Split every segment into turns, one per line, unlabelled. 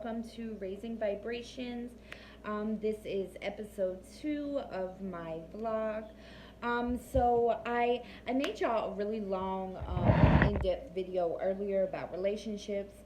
welcome to Raising Vibrations. This is episode 2 of my vlog. So I made y'all a really long, in-depth video earlier about relationships.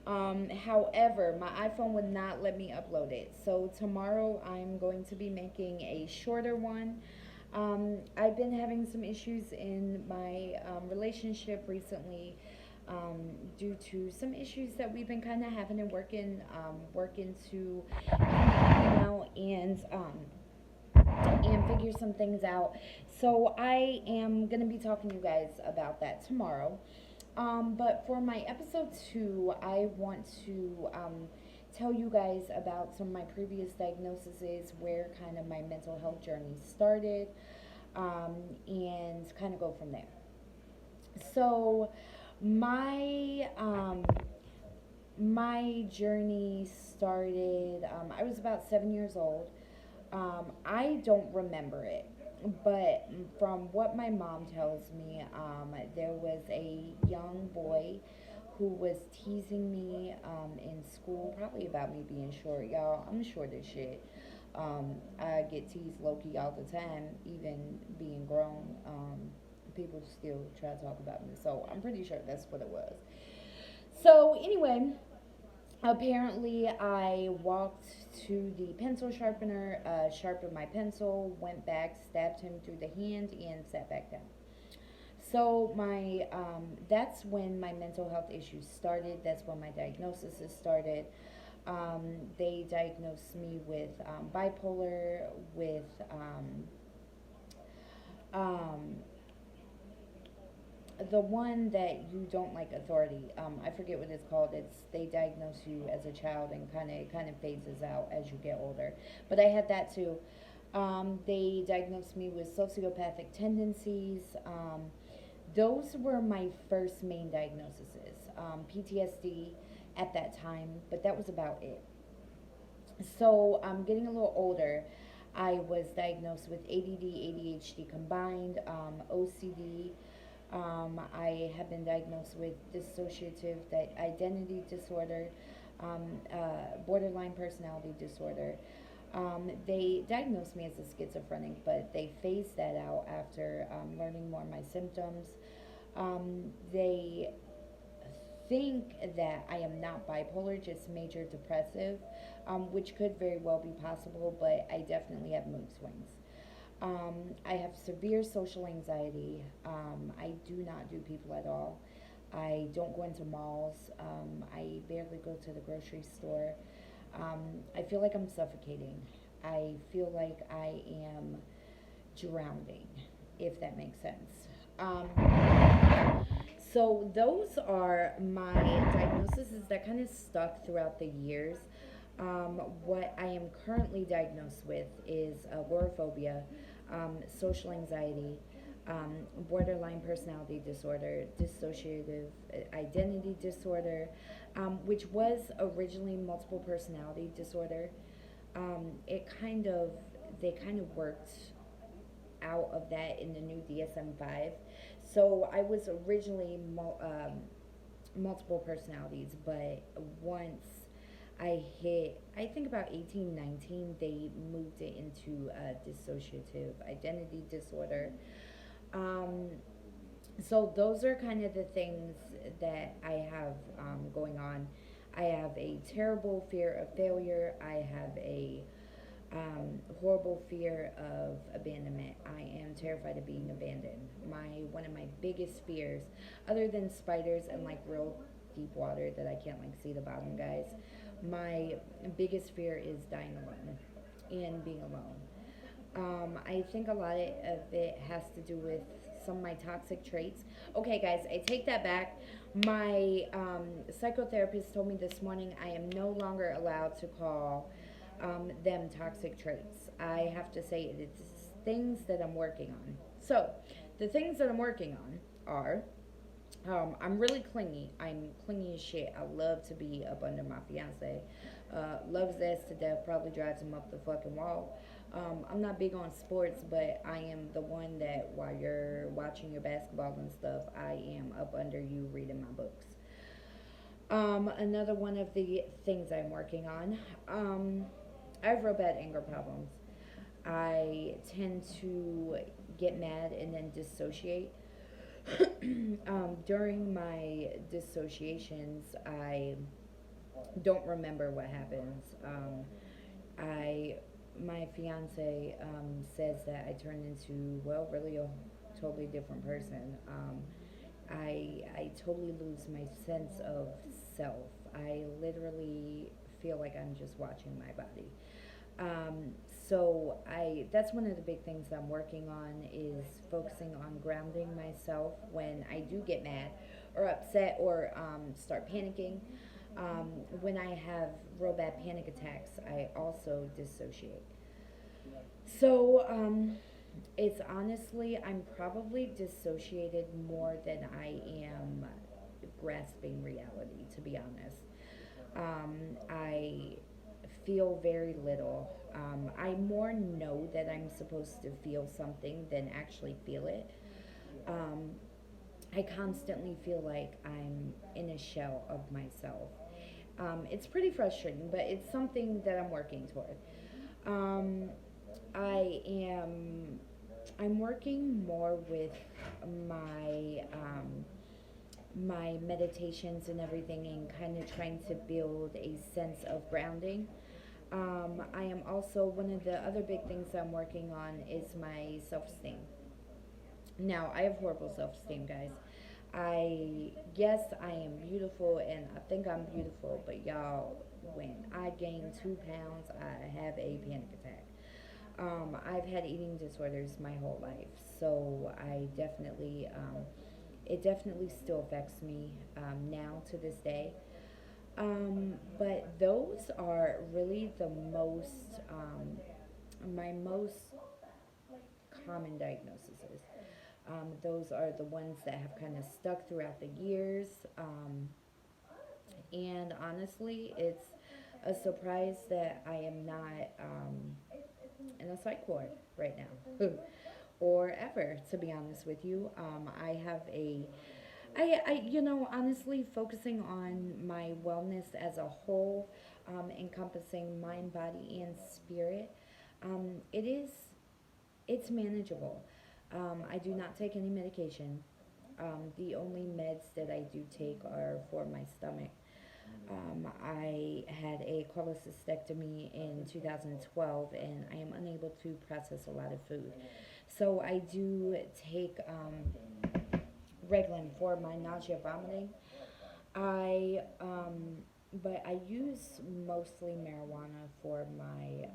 However, my iPhone would not let me upload it. So tomorrow I'm going to be making a shorter one. I've been having some issues in my relationship recently, due to some issues that we've been kind of having and working to kind of out and figure some things out. So I am gonna be talking to you guys about that tomorrow. But for my episode 2, I want to tell you guys about some of my previous diagnoses, where kind of my mental health journey started, and kind of go from there. So my my journey started. I was about 7 years old. I don't remember it, but from what my mom tells me, there was a young boy who was teasing me in school, probably about me being short. Y'all, I'm short as shit. I get teased low key all the time, even being grown. People still try to talk about me, so I'm pretty sure that's what it was. So, anyway, apparently, I walked to the pencil sharpener, sharpened my pencil, went back, stabbed him through the hand, and sat back down. So that's when my mental health issues started. That's when my diagnosis started. They diagnosed me with bipolar, with um, the one that you don't like authority. I forget what it's called. It's they diagnose you as a child and kind of phases out as you get older. But I had that too. They diagnosed me with sociopathic tendencies. Those were my first main diagnoses. PTSD at that time, but that was about it. So getting a little older, I was diagnosed with ADD, ADHD combined, OCD. I have been diagnosed with dissociative identity disorder, borderline personality disorder. They diagnosed me as a schizophrenic, but they phased that out after learning more of my symptoms. They think that I am not bipolar, just major depressive, which could very well be possible, but I definitely have mood swings. I have severe social anxiety. I do not do people at all. I don't go into malls. I barely go to the grocery store. I feel like I'm suffocating. I feel like I am drowning, if that makes sense. So those are my diagnoses that kind of stuck throughout the years. What I am currently diagnosed with is agoraphobia, social anxiety, borderline personality disorder, dissociative identity disorder, which was originally multiple personality disorder. It kind of They kind of worked out of that in the new DSM-5. So I was originally multiple personalities, but once I hit, I think about 18, 19, they moved it into dissociative identity disorder. Um, so those are kind of the things that I have going on. I have a terrible fear of failure. I have a horrible fear of abandonment. I am terrified of being abandoned. One of my biggest fears, other than spiders and like real deep water that I can't like see the bottom, guys. My biggest fear is dying alone and being alone. I think a lot of it has to do with some of my toxic traits. Okay, guys, I take that back. My psychotherapist told me this morning I am no longer allowed to call them toxic traits. I have to say it's things that I'm working on. So, the things that I'm working on are I'm really clingy. I'm clingy as shit. I love to be up under my fiance. Loves his ass to death. Probably drives him up the fucking wall. I'm not big on sports, but I am the one that while you're watching your basketball and stuff, I am up under you reading my books. Another one of the things I'm working on. I have real bad anger problems. I tend to get mad and then dissociate. During my dissociations, I don't remember what happens. I My fiance says that I turned into, well, really a totally different person. I totally lose my sense of self. I literally feel like I'm just watching my body. Um, so I that's one of the big things I'm working on is focusing on grounding myself when I do get mad or upset or start panicking. When I have real bad panic attacks, I also dissociate. So it's honestly, I'm probably dissociated more than I am grasping reality, to be honest. I feel very little. I more know that I'm supposed to feel something than actually feel it. Um, I constantly feel like I'm in a shell of myself. It's pretty frustrating, but it's something that I'm working toward. Um, I am. I'm working more with my my meditations and everything, and kind of trying to build a sense of grounding. I am also one of the other big things I'm working on is my self esteem. Now, I have horrible self esteem, guys. Yes, I am beautiful and I think I'm beautiful, but y'all, when I gain 2 pounds, I have a panic attack. I've had eating disorders my whole life, so it definitely still affects me now to this day. But those are really my most common diagnoses. Those are the ones that have kind of stuck throughout the years. And honestly, it's a surprise that I am not in a psych ward right now. Or ever, to be honest with you. Honestly, focusing on my wellness as a whole, encompassing mind, body, and spirit, um, it is, it's manageable. I do not take any medication. The only meds that I do take are for my stomach. I had a cholecystectomy in 2012, and I am unable to process a lot of food. So I do take Reglan for my nausea, vomiting. I but I use mostly marijuana for my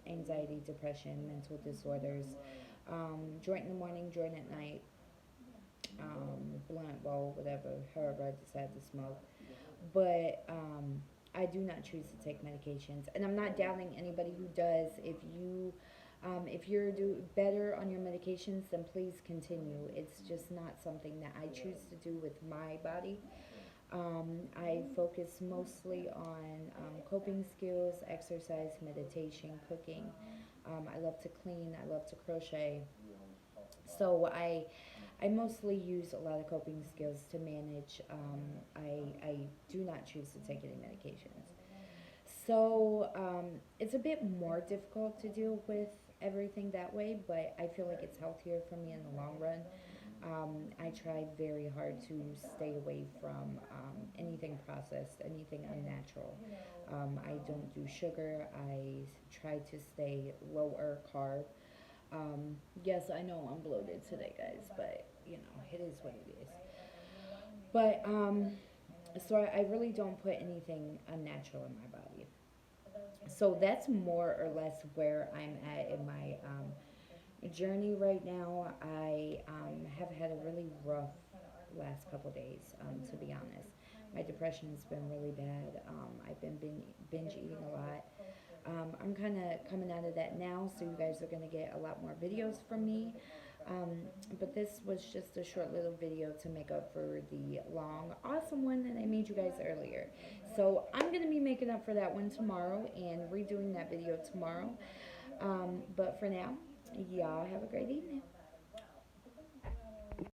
anxiety, depression, mental disorders. Joint in the morning, joint at night, blunt, bowl, whatever, however I decide to smoke. But I do not choose to take medications, and I'm not doubting anybody who does. If you're do better on your medications, then please continue. It's just not something that I choose to do with my body. I focus mostly on coping skills, exercise, meditation, cooking. I love to clean. I love to crochet. So I mostly use a lot of coping skills to manage. I do not choose to take any medications. So it's a bit more difficult to deal with everything that way, but I feel like it's healthier for me in the long run. I try very hard to stay away from anything processed, anything unnatural. I don't do sugar. I try to stay lower carb. Yes, I know I'm bloated today, guys, but it is what it is. But so I really don't put anything unnatural in my body. So that's more or less where I'm at in my journey right now. I have had a really rough last couple days, to be honest. My depression has been really bad. I've been binge eating a lot. I'm kind of coming out of that now, so you guys are going to get a lot more videos from me. But this was just a short little video to make up for the long, awesome one that I made you guys earlier. So I'm going to be making up for that one tomorrow and redoing that video tomorrow. But for now, y'all have a great evening.